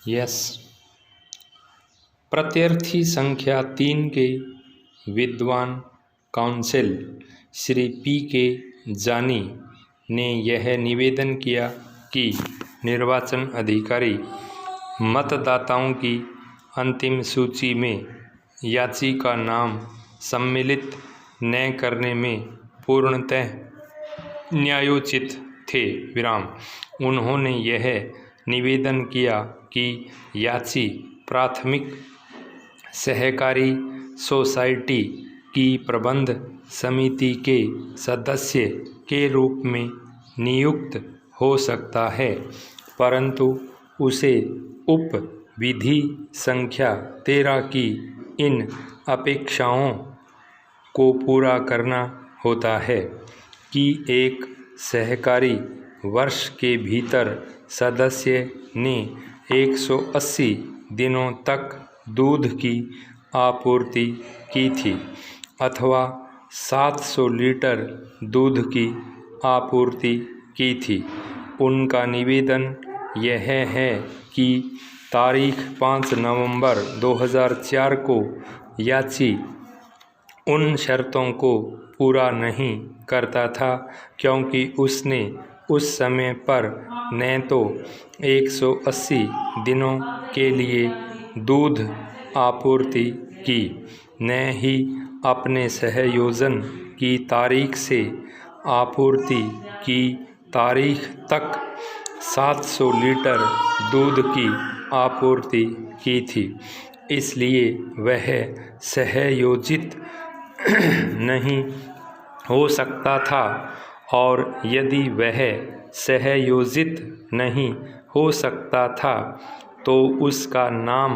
Yes. प्रत्यार्थी संख्या 3 के विद्वान काउंसिल श्री P.K. जानी ने यह निवेदन किया कि निर्वाचन अधिकारी मतदाताओं की अंतिम सूची में याची का नाम सम्मिलित न करने में पूर्णतः न्यायोचित थे। उन्होंने यह निवेदन किया कि याची प्राथमिक सहकारी सोसाइटी की प्रबंध समिति के सदस्य के रूप में नियुक्त हो सकता है, परंतु उसे उप विधि संख्या 13 की इन अपेक्षाओं को पूरा करना होता है कि एक सहकारी वर्ष के भीतर सदस्य ने 180 दिनों तक दूध की आपूर्ति की थी अथवा 700 लीटर दूध की आपूर्ति की थी। उनका निवेदन यह है कि तारीख 5 नवंबर 2004 को याची उन शर्तों को पूरा नहीं करता था क्योंकि उसने उस समय पर न तो 180 दिनों के लिए दूध आपूर्ति की, न ही अपने सहयोजन की तारीख से आपूर्ति की तारीख तक 700 लीटर दूध की आपूर्ति की थी। इसलिए वह सहयोजित नहीं हो सकता था और यदि वह सहयोजित नहीं हो सकता था तो उसका नाम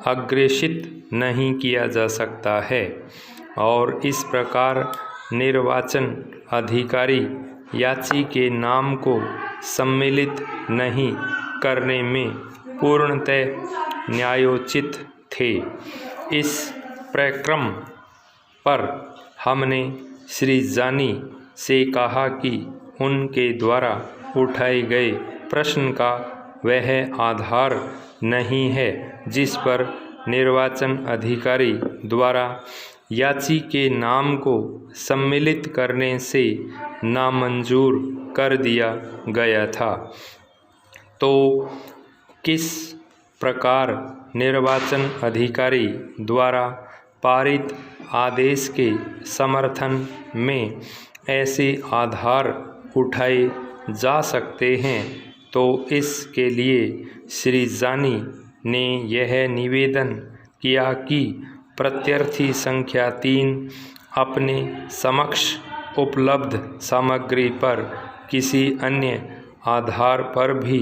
अग्रेषित नहीं किया जा सकता है और इस प्रकार निर्वाचन अधिकारी याची के नाम को सम्मिलित नहीं करने में पूर्णतः न्यायोचित थे। इस प्रक्रम पर हमने श्री जानी से कहा कि उनके द्वारा उठाए गए प्रश्न का वह आधार नहीं है जिस पर निर्वाचन अधिकारी द्वारा याची के नाम को सम्मिलित करने से नामंजूर कर दिया गया था। तो किस प्रकार निर्वाचन अधिकारी द्वारा पारित आदेश के समर्थन में ऐसे आधार उठाए जा सकते हैं, तो इसके लिए श्री जानी ने यह निवेदन किया कि प्रत्यार्थी संख्या 3 अपने समक्ष उपलब्ध सामग्री पर किसी अन्य आधार पर भी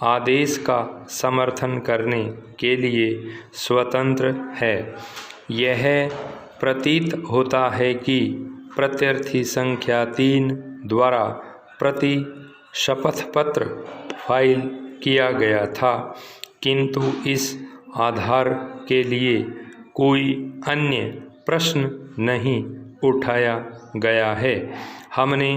आदेश का समर्थन करने के लिए स्वतंत्र है। यह प्रतीत होता है कि प्रत्यार्थी संख्या 3 द्वारा प्रति शपथ पत्र फाइल किया गया था, किंतु इस आधार के लिए कोई अन्य प्रश्न नहीं उठाया गया है। हमने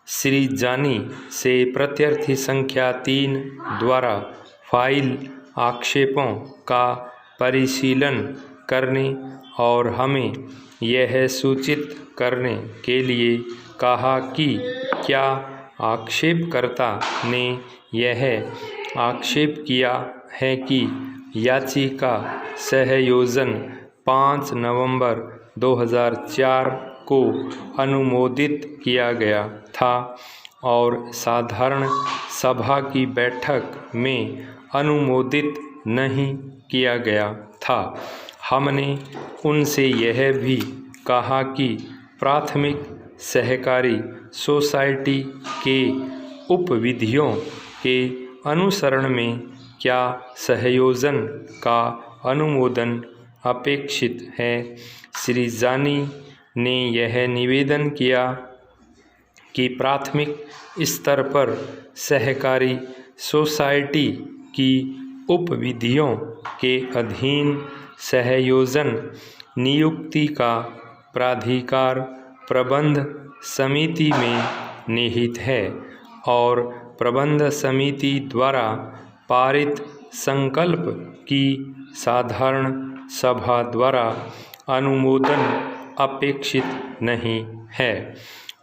श्री जानी से प्रत्यार्थी संख्या 3 द्वारा फाइल आक्षेपों का परिशीलन करने और हमें यह सूचित करने के लिए कहा कि क्या आक्षेपकर्ता ने यह आक्षेप किया है कि याचिका सहयोजन 5 नवंबर 2004 को अनुमोदित किया गया था और साधारण सभा की बैठक में अनुमोदित नहीं किया गया था। हमने उनसे यह भी कहा कि प्राथमिक सहकारी सोसाइटी के उपविधियों के अनुसरण में क्या सहयोजन का अनुमोदन अपेक्षित है। श्री जानी ने यह निवेदन किया कि प्राथमिक स्तर पर सहकारी सोसाइटी की उपविधियों के अधीन सहयोजन नियुक्ति का प्राधिकार प्रबंध समिति में निहित है और प्रबंध समिति द्वारा पारित संकल्प की साधारण सभा द्वारा अनुमोदन अपेक्षित नहीं है।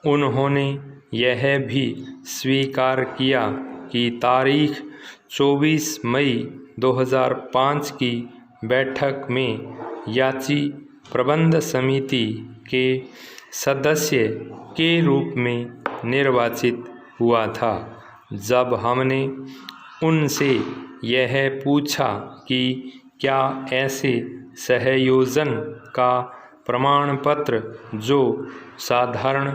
उन्होंने यह भी स्वीकार किया कि तारीख 24 मई 2005 की बैठक में याची प्रबंध समिति के सदस्य के रूप में निर्वाचित हुआ था। जब हमने उनसे यह पूछा कि क्या ऐसे सहयोजन का प्रमाण पत्र जो साधारण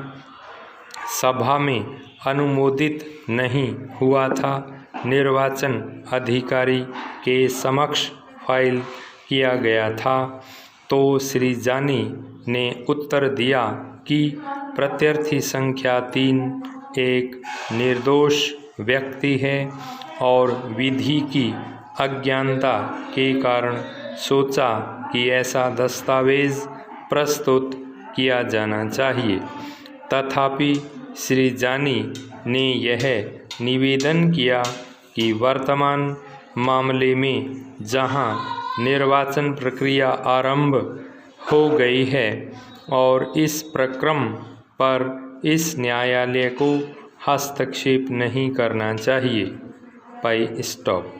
सभा में अनुमोदित नहीं हुआ था, निर्वाचन अधिकारी के समक्ष फाइल किया गया था, तो श्री जानी ने उत्तर दिया कि प्रत्याशी संख्या 3 एक निर्दोष व्यक्ति है और विधि की अज्ञानता के कारण सोचा कि ऐसा दस्तावेज प्रस्तुत किया जाना चाहिए। तथापि श्री जानी ने यह निवेदन किया कि वर्तमान मामले में जहां निर्वाचन प्रक्रिया आरंभ हो गई है और इस प्रक्रम पर इस न्यायालय को हस्तक्षेप नहीं करना चाहिए। स्टॉप।